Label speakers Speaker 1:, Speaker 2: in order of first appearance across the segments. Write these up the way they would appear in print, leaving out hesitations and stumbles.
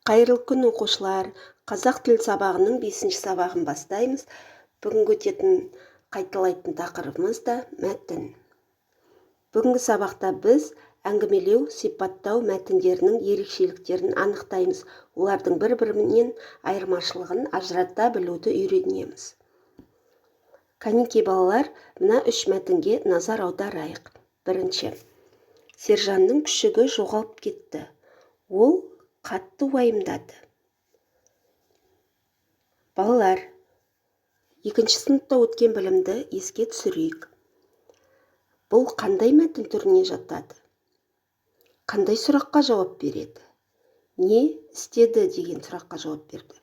Speaker 1: Қайырлы күн оқушылар. Қазақ тіл сабағының 5-ші сабағын бастаймыз. Бүгінгі өтетін қайталайтын тақырыбымыз да мәтін. Бүгінгі сабақта біз әңгімелеу, сипаттау мәтіндерінің ерекшеліктерін анықтаймыз. Олардың бір-бірінен айырмашылығын ажырата білуді үйренеміз. Кәнекей балалар, мына 3 мәтінге назар аударайық. Бірінші. Сержанның күшігі жоғалып кетті. Ол қатты уайымдады. Балалар, 2-ші сыныпта өткен білімді еске түсірейік. Бұл қандай мәтін түріне жатады? Қандай сұраққа жауап береді? Не істеді деген сұраққа жауап берді.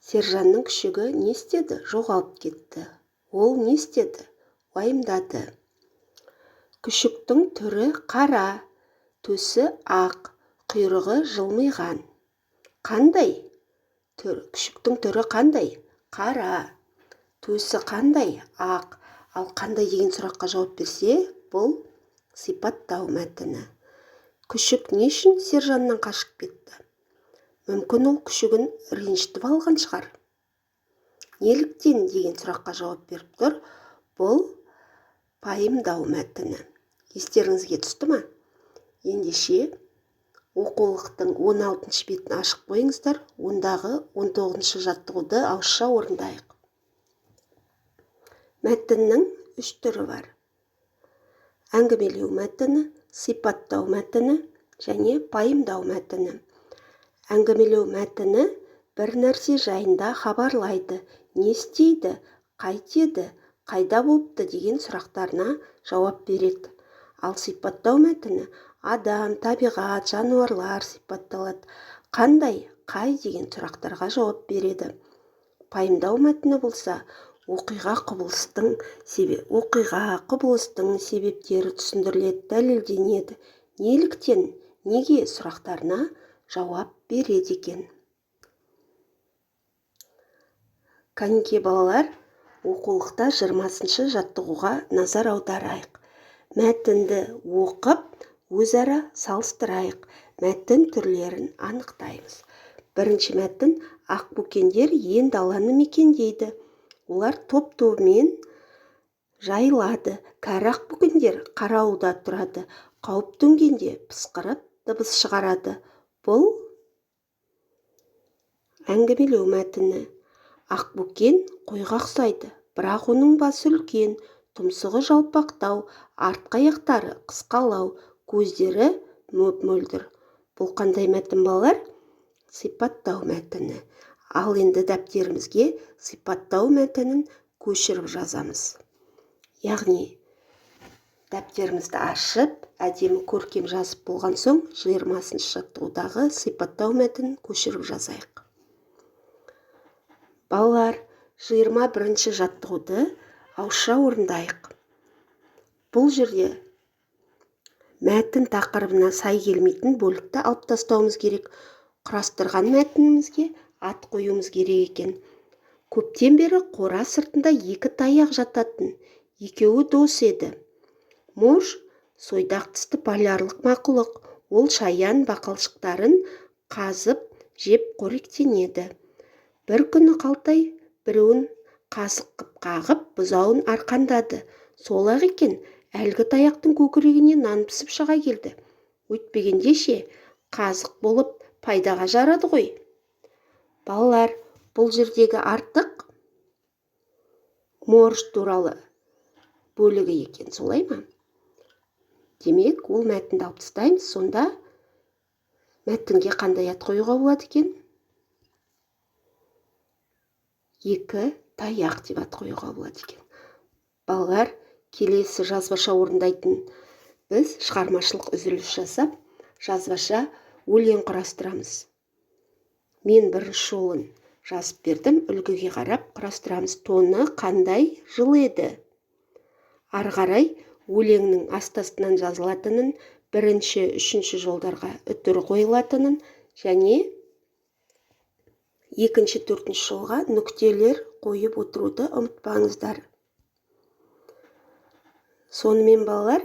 Speaker 1: Сержанның күшігі не істеді? Жоғалып кетті. Ол не істеді? Уайымдады. Күшіктің түрі қара, төсі ақ, құйрығы жылмиған. Қандай? Күшіктің түрі қандай? Қара. Төсі қандай? Ақ. Ал қандай деген сұраққа жауап берсе, бұл сипаттау мәтіні. Күшік не үшін сержаннан қашып кетті? Мүмкін ол күшігін ренжітіп алған шығар. Неліктен деген сұраққа жауап беріп тұр. Бұл пайымдау мәтіні. Естеріңізге түсті ме? Ендеше оқулықтың 16-шы бетін ашып қойыңыздар. Ондағы 19-шы жаттығуды ауызша орындайық. Мәтіннің 3 түрі бар. Әңгімелеу мәтіні, сипаттау мәтіні және пайымдау мәтіні. Әңгімелеу мәтіні бір нәрсе жайында хабарлайды. Не істейді, қайтеді, қайда болыпты деген сұрақтарына жауап береді. Ал сипаттау мәтіні адам, табиғат, жануарлар сипатталады. Қандай, қай деген сұрақтарға жауап береді. Пайымдау мәтіні болса, оқиға құбылыстың себептері түсіндіріледі, дәлелденеді. Неліктен, неге сұрақтарына жауап береді екен. Кәнекей балалар, оқулықта 20-шы жаттығуға назар аударайық. Мәтінді оқып, өзара салыстырайық. Мәтін түрлерін анықтаймыз. Бірінші мәтін ақбөкендер ен даланы мекендейді. Олар топ-тобымен жайылады. Кәрі ақбөкендер қарауылда тұрады. Қауіп төнгенде пысқырып дыбыс шығарады. Бұл әңгімелеу мәтіні. Ақбөкен қойға ұқсайды, бірақ оның басы үлкен, тұмсығы жалпақтау, артқы аяқтары қысқалау, көздері мөп-мөлдір. Бұл қандай мәтін балалар? Сипаттау мәтіні. Ал енді дәптерімізге сипаттау мәтінін көшіріп жазамыз. Яғни, дәптерімізді ашып, әдемі көркем жазып болған соң, 20-шы жаттығудағы сипаттау мәтінін көшіріп жазайық. Балалар, 21-ші жаттығуды ауызша орындайық. Бұл жерде мәтін тақырыбына сай келмейтін бөлікті алып тастауымыз керек. Құрастырған мәтінімізге ат қоюымыз керек екен. Көптен бері қора сыртында 2 таяқ жататын, екеуі дос еді. Мож сойдақ тісті полярлық мақұлық. Ол шаян бақалшықтарын қазып, жеп қоректенеді. Бір күні қалтай біреуін қасық қып қағып, бұзауын арқандады. Сол-ақ екен, әлгі таяқтың көкірегіне нан пісіп шыға келді. Өйтпегенде ше, қазық болып пайдаға жарады ғой. Балалар, бұл жердегі артық морж туралы бөлігі екен, солай ма? Демек, ол мәтінді алып тастаймыз. Сонда мәтінге қандай ат қоюға болады екен? 2 таяқ деп ат қоюға болады екен. Балалар, келесі жазбаша орындайтын біз шығармашылық үзіліс жасап, жазбаша өлең құрастырамыз. Мен бірінші жолын жазып бердім, үлгіге қарап құрастырамыз. Тоны қандай жыл еді? Ары қарай өлеңнің астастынан жазылатынын, 1-ші, 3-ші жолдарға үтір қойылатынын және 2-ші, 4-ші жолға нүктелер қойып отыруды ұмытпаңыздар. Сонымен балалар,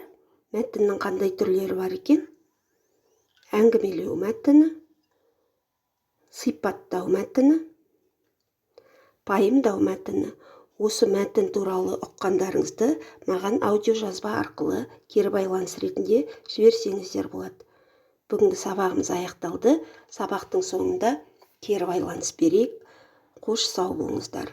Speaker 1: мәтіннің қандай түрлері бар екен? Әңгімелеу мәтіні, сипаттау мәтіні, пайымдау мәтіні. Осы мәтін туралы ұққандарыңызды маған аудиожазба арқылы кері байланыс ретінде жіберсеңіздер болады. Бүгінгі сабағымыз аяқталды. Сабақтың соңында кері байланыс берейік. Қош сау болыңыздар.